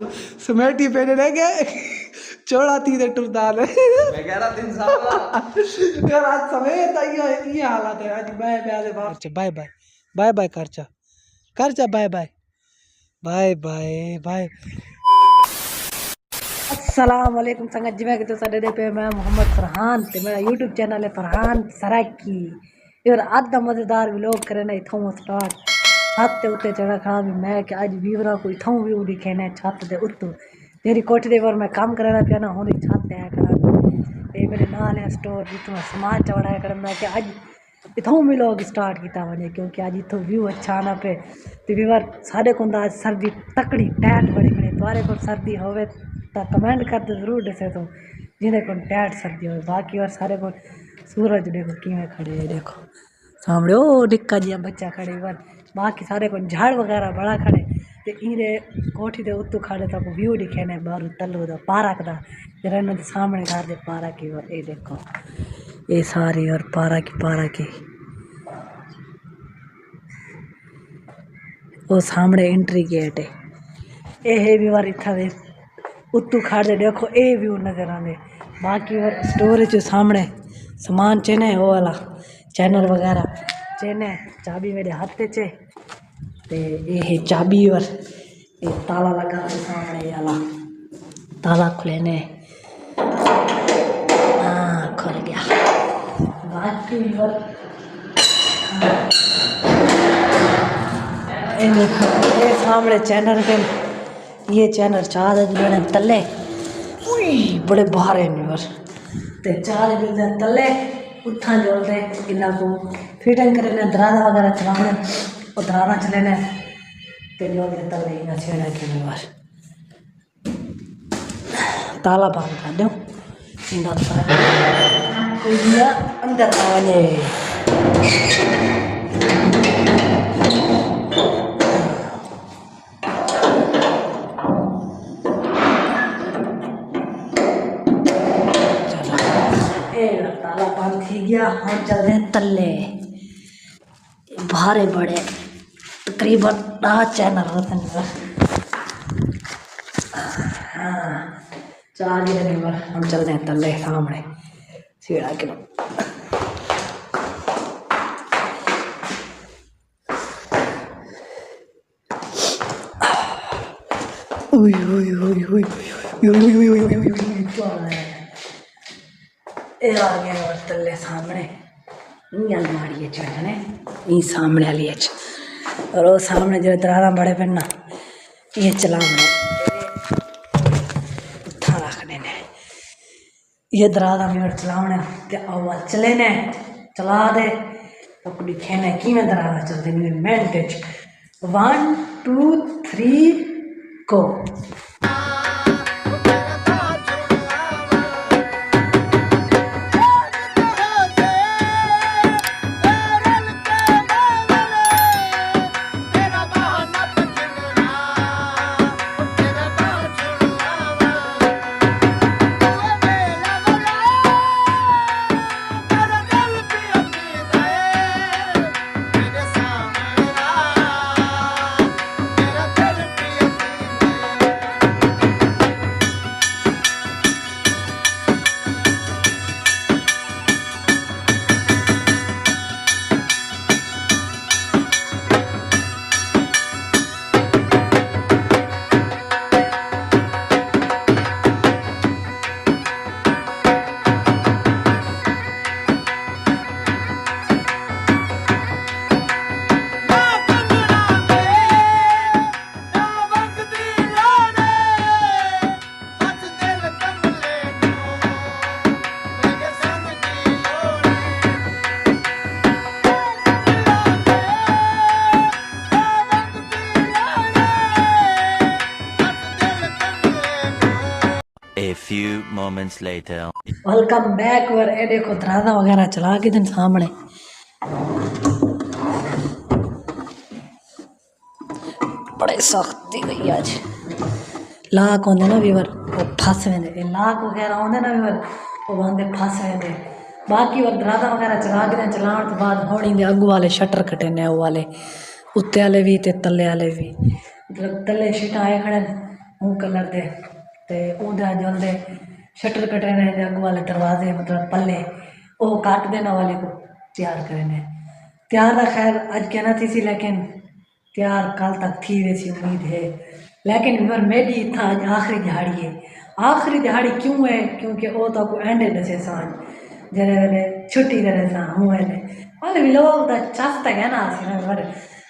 समेटी पे रह गए चौड़ा तीर टुरदान मैं कह रहा 3 साल यार आज समेत ये हालत है आज bye bye bye bye bye bye करचा bye bye bye bye bye अस्सलाम वालेकुम संगत जिवें कि तुसां ॾिठे पे मैं मोहम्मद फरहान ते मेरा यूट्यूब चैनल है फरहान सराकी और अज दा मज़ेदार व्लॉग करना इथों स्टार्ट छत ते उत्ते चढ़ा खड़ा भी मैं कि अज वीवरा को इथों व्यू दिखेने छत दे उत्तों तेरी कोठी दे पर मैं काम करना पिया ना होंदी छत ते आया खड़ा ते मेरे नाल है स्टोर जिथों सामान चढ़ाया कर मैं कि अज इथों व्लॉग स्टार्ट किया वने क्योंकि अज इथों व्यू अच्छा आना पे ते वीवर साडे को आज सर्दी तकड़ी टैट बड़ी बड़ी तुम्हारे को सर्दी होवे तो कमेंट करते जरूर दसे तो जिन्हें को टैट सर्दी हो बाकी और सारे को सूरज देखो किमें खड़े है देखो सामने ओ निक्का जिहा बच्चा खड़े वर बाकी सारे को झाड़ वगैरह बड़ा खड़े ते इने कोठी दे उत्तू खड़े तक व्यू दिखे ने बाहर तल्लू दा पार्क दा जरा इन्होंने सामने घर दे पार्क की और ये देखो ये सारी और पार्क की वो सामने एंट्री गेट है ये भी बार इतना दे उत्तू खड़े देखो ये व्यू नजर आने बाकी और स्टोरेज सामने सामान चेने वो वाला चैनल वगैरह चेने चाबी मेरे हाथ चे ते ये है चाबी और ये ताला लगा तो सामने वाला ताला खुले ने हाँ खुल गया बाकी और ये सामने चैनल पे ये चैनल चार है तले बड़े बाहर है ते चार तले उठा जोड़ते इन्ना को फिटिंग करे दराजा वगैरह चलाने और दराजा चलेने ते जो तले इन्ना छेड़ा के बस ताला बंद कर दो इंदा कोई दिया अंदर आ जाए ताला बंद थी गया हम चल रहे हैं तले भारे बड़े तकरीबन 10 चैनल होते हैं हाँ 4 नंबर हम चल रहे हैं तले सामने सीढ़ा के आ गया और तले सामने अलमारी है चढ़ने ये सामने वाली है और वो सामने जो दरारा बड़े पे ना ये चलाने उठा रखने ने ये दरारा भी और चलाने ते अव्वल चले ने चला दे तो कुछ दिखे कि मैं दरारा चलते नहीं minute 1 2 3 go A few moments later. Welcome back और ये देखो दराजा वगैरह चला के दिन सामने बड़े सख्ती गई आज लाक होंगे ना वीवर वो फस वेंदे लाक वगैरह होंगे ना वीवर वो बंदे फस वेंदे बाकी और दराजा वगैरह चला के दिन चलाने तो बाद होनी दे अगू वाले शटर कटे ने वो वाले उत्ते वाले भी ते तले वाले भी मतलब तले शीटा आए खड़े हूँ कलर दे ते उहदा जल्दे शटर कटे ने अग वाले दरवाजे मतलब पल्ले वो काट देना वाले को तैयार करने तैयार था खैर अज कहना थी सी लेकिन तैयार कल तक थी वैसी उम्मीद है लेकिन फिर मेरी इतना अज आखिरी दिहाड़ी है आखिरी दिहाड़ी क्यों है क्योंकि वो तो को एंड दसे सांझ जरे वेले छुट्टी करे सा हूँ वेले और व्लॉग दा चस तक है ना फिर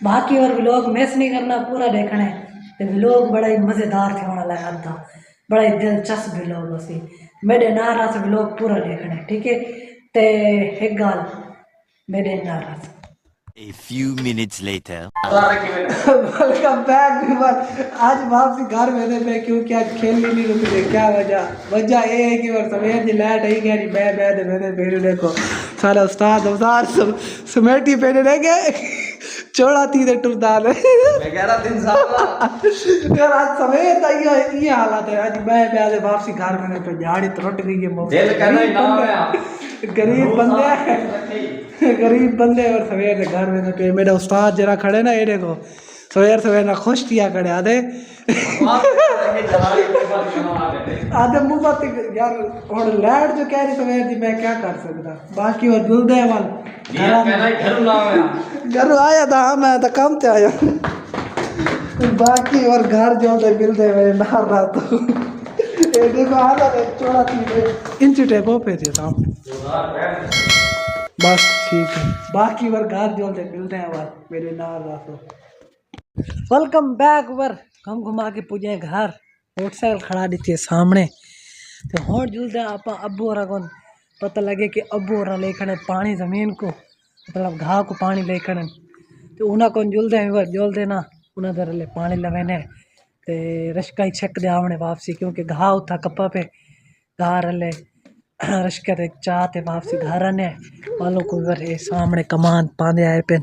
बाकी और व्लॉग मिस नहीं करना पूरा देखना है तो व्लॉग बड़ा ही मज़ेदार थे होने लगा था बड़ा ही दिलचस्प व्लॉग उसी मेरे नारा से व्लॉग पूरा देखना है ठीक है ते एक गाल मेरे नारा से A few minutes later. Welcome back viewer. आज वापसी घर मेरे पे क्योंकि आज खेल ही नहीं रुकी क्या वजह ये है कि और सवेर की लाइट आई गया नहीं मैं मैंने पहले देखो सारा उस्ताद समेटी पहने रह गए चौड़ा थी दे टुरदार मैं कह रहा 3 साल यार आज सवेर का ये हालत है आज मैं वापसी घर मेरे पे झाड़ी टूट गई है दिल करना ही ना है गरीब बंदे और सवेर के घर में पे मेरा उस्ताद जरा खड़े ना ये देखो सवेर ना खुश किया खड़े आधे आधे मुँह बात यार और लाइट जो कह रही सवेर जी मैं क्या कर सकता बाकी और दुलदे वाल घर आया था मैं तो कम से आया बाकी और घर जो मिलते मेरे नार रहा तो ये देखो आधा चौड़ा थी इंच टेपो पे थे सामने बस ठीक है बाकी वर घर जो मिलते हैं वर मेरे नार रहा तो वेलकम बैक वर हम घुमा के पूजे घर मोटरसाइकिल खड़ा दी थी सामने तो होड़ जुलते आप अब्बू और को पता लगे कि अब्बू और लेखने पानी ज़मीन को मतलब घाह को पानी लेखने तो उन्हें कौन जुलते हैं वर जोल देना उन्हें दर ले पानी लवेने ते रश्का ही छक दे आवने वापसी क्योंकि घाह उठा कप्पा पे घाह रले रश्का ते चाहते वापसी घर आने वालों को वर ये सामने कमान पांदे आए पेन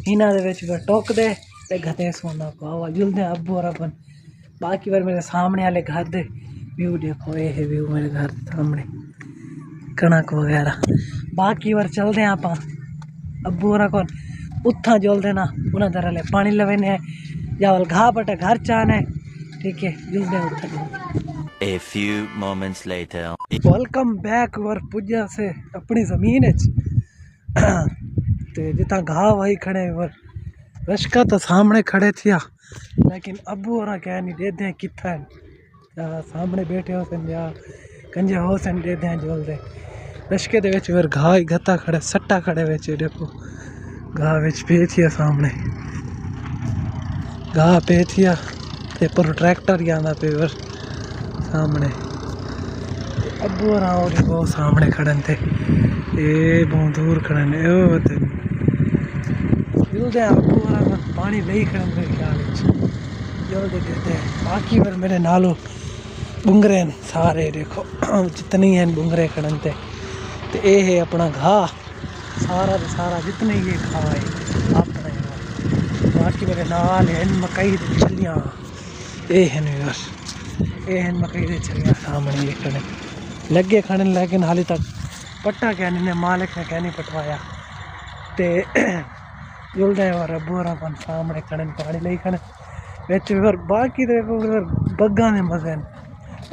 इना दे विच वर टोक दे ते घते सोना को आवा जुलदे अब्बू और अपन बाकी वर मेरे सामने वाले घर दे व्यू देखो ये है व्यू मेरे घर सामने कणक वगैरह बाकी वर चलते हैं आप अब्बू और कौन उठा जोल देना उन्हें दर ले पानी लवेने या वल घाह पटे घर चाने ठीक है जुलदे उठा A few moments later. Welcome back वर पुजा से अपनी ज़मीन है ते जितना घाह वही खड़े वर रश्का तो सामने खड़े थिया लेकिन अब्बू और क्या नहीं दे दें कितना है सामने बैठे हो सन या कंजे हो सन दे दें जोल दे रश्के दे विच वर घाह ही गत्ता खड़े सट्टा खड़े विच देखो घाह विच पे थिया सामने घाह पे थिया ते पर ट्रैक्टर ही आंदा पे वर सामने अब्बू और आओ देखो सामने खड़न थे ये बहुत दूर खड़न है ओ ते जुलदे अब्बू और पानी नहीं खड़न मेरे ख्याल जुलदे देते हैं बाकी पर मेरे नालो बुंगरे सारे देखो जितनी हैं बुंगरे खड़न थे तो ये है अपना घाह सारा तो सारा जितने ये घाह है अपना बाकी मेरे नाल हैं मकई दी छलियां ये हैं बस ये हैं मकई दी छलियां सामने ये खड़े लगे खड़े लेकिन हाली तक पट्टा क्या नहीं मालिक ने क्या नहीं पटवाया ते जुलदे और अब्बू और अपन सामने खड़े पानी ले खड़े बिच फिर बाकी देखो बग्गा ने मजे न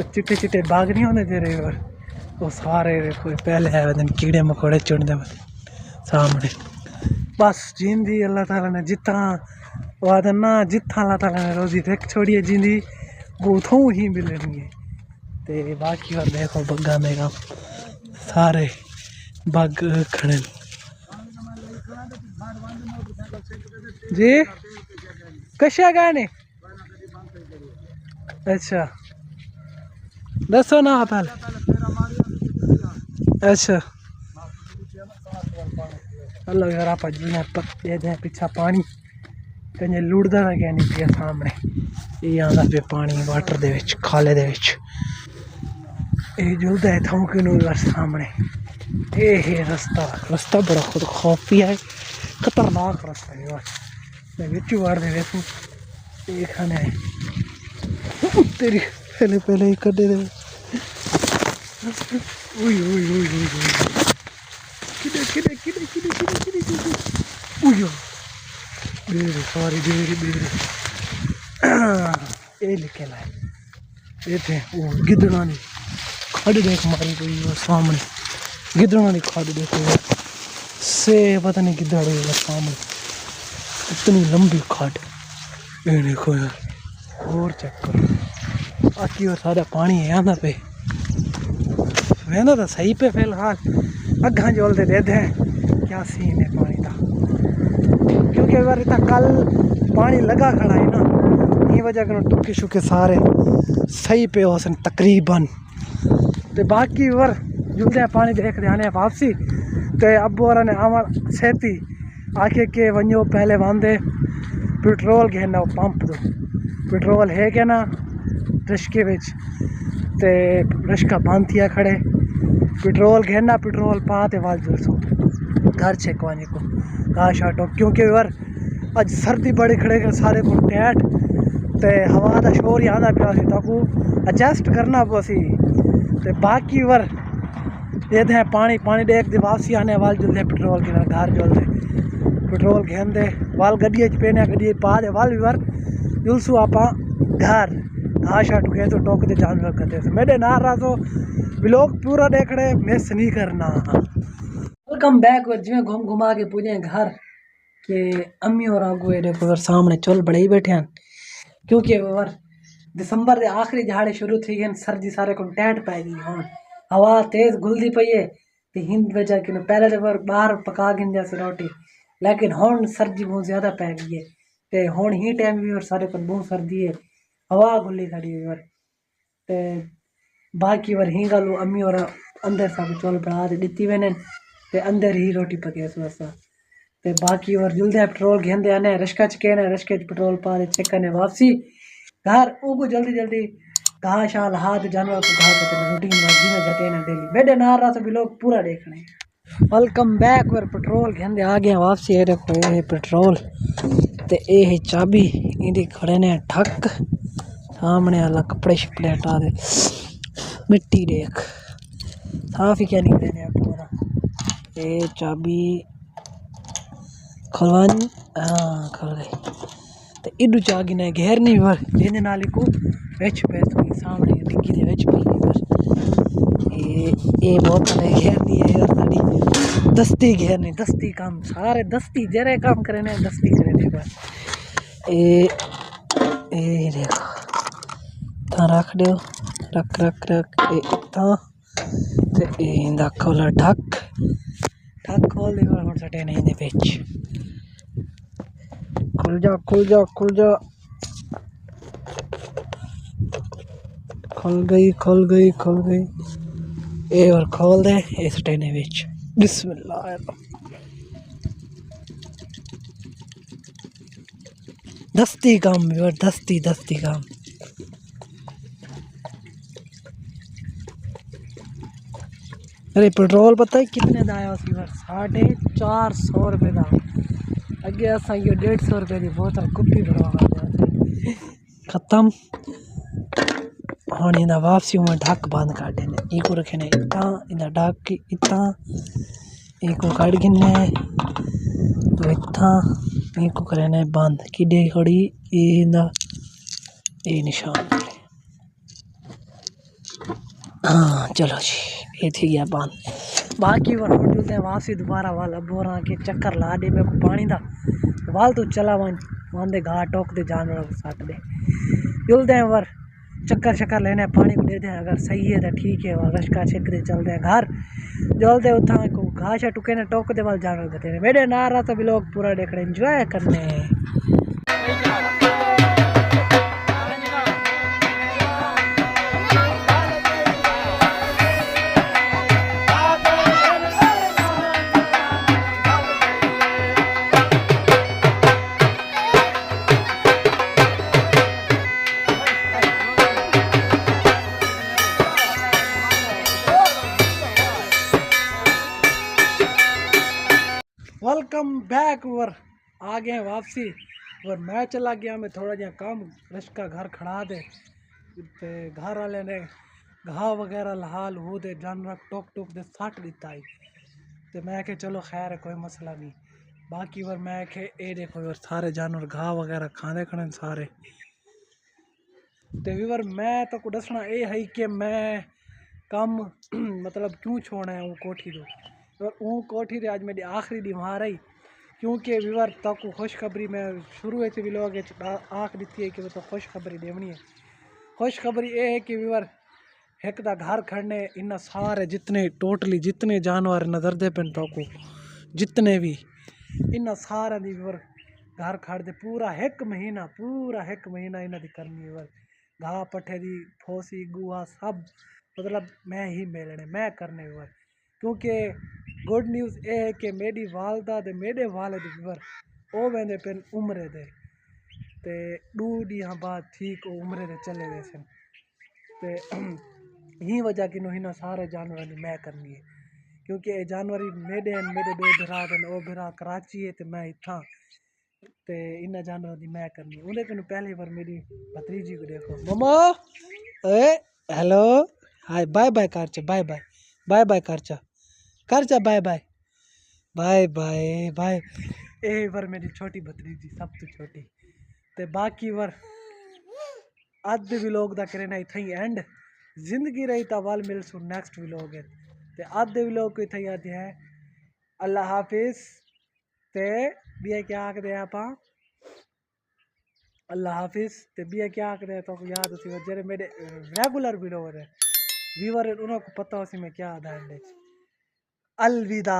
चिट्टे चिट्टे बाग नहीं होंदे तेरे और वो सारे देखो पहले आए दिन कीड़े मकोड़े चुनते सामने बस जिंदी अल्लाह ताला ने जितना वादा ना जितना अल्लाह ताला ने रोजी देख छोड़िए जिंदी वो उथों ही मिलनी है ते बाकी और देखो बग्गा में का सारे बग खड़े जी कशा गाने अच्छा दसो ना पहले अच्छा अल्लाह यार आप जी पत्ते दे पिछा पानी कहीं लुड़दा ना क्या नहीं पिया सामने ये आंदा पे पानी वाटर दे विच खाले दे विच ये जुलदा है थां किनू सामने ये है रास्ता बड़ा खुद खौफी है खतरनाक रास्ता है यार मैं विच वार दे वेसू ये खाने तेरी पहले ही कर दे उई उई उई उई किदे उयो बेरे सॉरी बेरे ये लिखे लाए ये थे वो गिद्धड़ा ने खड़ देख मारी गई वो सामने गिद्धड़ा ने खड़ देखो यार से पता नहीं किधर है सामने इतनी लंबी खाट ये देखो यार और चेक करो बाकी और सारा पानी है यहाँ पे वहना तो सही पे फिलहाल अग्घा जोलते देते हैं क्या सीन है पानी का क्योंकि अगर इतना कल पानी लगा खड़ा है ना ये वजह कर टुके शुके सारे सही पे हो सन तकरीबन तो बाकी वर जुलते हैं पानी देख रहे आने वापसी तो अब और ने आमर सेती आके के वनो पहले वांदे पेट्रोल घेना पंप दो पेट्रोल है क्या ना रिश्के विच ते रिश्का बंद थिया खड़े पेट्रोल घेना पेट्रोल पा ते वाल जुलसो घर छेकवाने को घास आटो क्योंकि वर अज सर्दी बड़े खड़े कर सारे को टैट ते हवा का शोर ही आना पिया सी ताकू एडजस्ट करना पसी ते बाकी वर ये थे पानी पानी देख दे वापसी आने वाल जुलते पेट्रोल के घर जुलते पेट्रोल घेंदे वाल गड्डिए पेने गड्डिए पा दे वाल वर जुलसू आपा घर घास आटू गए तो टोक दे जानवर करते थे मेरे ना रहा तो व्लॉग पूरा देख रहे मिस नहीं करना। वेलकम बैक और जिमें घूम घुमा के पूजे घर के अम्मी और आगू देखो सामने चल बड़े ही बैठे हैं क्योंकि वर दिसंबर के आखिरी झाड़े शुरू थी गए सर्दी सारे को टैट पै गई हूँ हवा तेज घुलती पई है तो हिंद वजह कि पहले तो वर बाहर पका गिन जैसे रोटी लेकिन हुण सर्दी बहुत ज़्यादा पै गई है तो हुण ही टाइम भी और सारे को बहुत सर्दी है हवा घुली खड़ी है वर ते बाकी वर ही गल अम्मी और अंदर सब चौल बना के दिती वेने ते अंदर ही रोटी पके सुबह ते बाकी और जुलदे पेट्रोल घेंदे आने रिश्का च कहने रिश्के च पेट्रोल पा दे चेक करने वापसी घर उगो जल्दी जल्दी घास शाल हाथ जानवर को घा करते रूटीन में जाते हैं डेली बेडे ना रहा तो भी लोग पूरा देखने। वेलकम बैक वर पेट्रोल घेंदे आ गए वापसी ये देखो ये पेट्रोल ते ये है चाबी इहदी खड़े ने ठक सामने वाला कपड़े शपड़े हटा दे मिट्टी देख साफ ही क्या निकले ने पूरा ये चाबी खुलवानी हाँ खुल गई तो इडू चागी ने घेर नहीं वर लेने नाली को वेच पे तो सामने डिग्गी दे वेच पे वर ये बोतल है घेर दी है यार साड़ी दस्ती घेर नहीं दस्ती काम सारे दस्ती जरे काम करे ने दस्ती करे ने बस ए देखो ता रख दो रख रख रख ए ता ते इंदा खोला ढक ढक खोल दे और सटे नहीं दे बेच खुल जा खुल जा खुल जा खुल गई खुल गई खुल गई ए और खोल दे इस टेने विच बिस्मिल्लाह दस्ती काम और दस्ती दस्ती काम अरे पेट्रोल पता है कितने का आया उसी बार 450 रुपये का अगे असा ये 150 रुपये की बोतल कुप्पी भरवा खत्म हाँ इंदा वापसी में ढक बंद कर देने इको रखे ने इतना इंदा ढक इतना इको काट गिने तो इतना इको करे ने बंद किडे खड़ी इंदा ये निशान हाँ चलो जी ये थी गया बंद बाकी वर होटल ते वापसी दोबारा वाल बोरा के चक्कर ला दे मेरे को पानी दा वाल तो चला वांदे घाट टोक दे जानवर को साथ दे जुलते हैं वर चक्कर शक्कर लेने पानी को दे दे अगर सही है तो ठीक है वर रश्का छेक दे चलते हैं घर जलते उठा को घास टुके ने टोक दे वाल जानवर गते मेरे ना रहा तो भी लोग पूरा देख रहे एंजॉय करने वेलकम बैक वर आ गए वापसी और मैं चला गया मैं थोड़ा जहा काम रश्का घर खड़ा दे घर वाले ने घाह वगैरह लहाल हो दे जानवर टोक टोक दे सट दिता है तो मैं के चलो खैर है कोई मसला नहीं बाकी वर मैं के ए देखो वर सारे जानवर घाह वगैरह खाने खड़े सारे तो वीवर मैं तो को दसना ये है कि मैं कम मतलब क्यों छोड़ना है वो कोठी दो और वो कोठी दे आज मेरी आखिरी दीवार आई क्योंकि वीवर तक खुशखबरी मैं शुरू से भी लोग आख दी है कि वो तो खुशखबरी देवनी है। खुशखबरी ये है कि वीवर एक दा घर खड़ने इन सारे जितने टोटली जितने जानवर नजर दे पेन तो जितने भी इन सारा दी वीवर घर खड़ दे पूरा एक महीना इन्हां दी करनी वीवर घाह पट्ठे दी फोसी गुआ सब मतलब मैं ही मेलने मैं करने वीवर क्योंकि गुड न्यूज़ ये है कि मेरी वालदा ते मेरे वालिद वीवर ओ वेंदे पेन उम्रे दे ते 2 ॾींहं बाद ठीक उम्रे दे चले गए सन ते यही वजह कि हिन सारे जानवरों की मैं करनी है क्योंकि ये जानवर मेरे मेरे दो बिरा ओ बिरा कराची है तो मैं इतना ते इन जानवरों की मैं करनी है उन्हें पहली बार मेरी भतीजी को देखो मम्मा ए हेलो हाय बाय बाय करचा बाय बाय बाय बाय करचा bye bye bye bye bye ए बार मेरी छोटी भतीजी सब तो छोटी ते बाकी बार अद्ध व्लॉग दा करना इतना ही एंड जिंदगी रही तो वाल मिल सु नेक्स्ट व्लॉग है ते अद्ध व्लॉग को इतना ही आते हैं अल्लाह हाफिज ते बिया क्या आखदे आप अल्लाह हाफिज ते बिया क्या आखदे तो याद उसी जेरे मेरे रेगुलर व्यूअर है उनको पता उसी में क्या आधा अलविदा।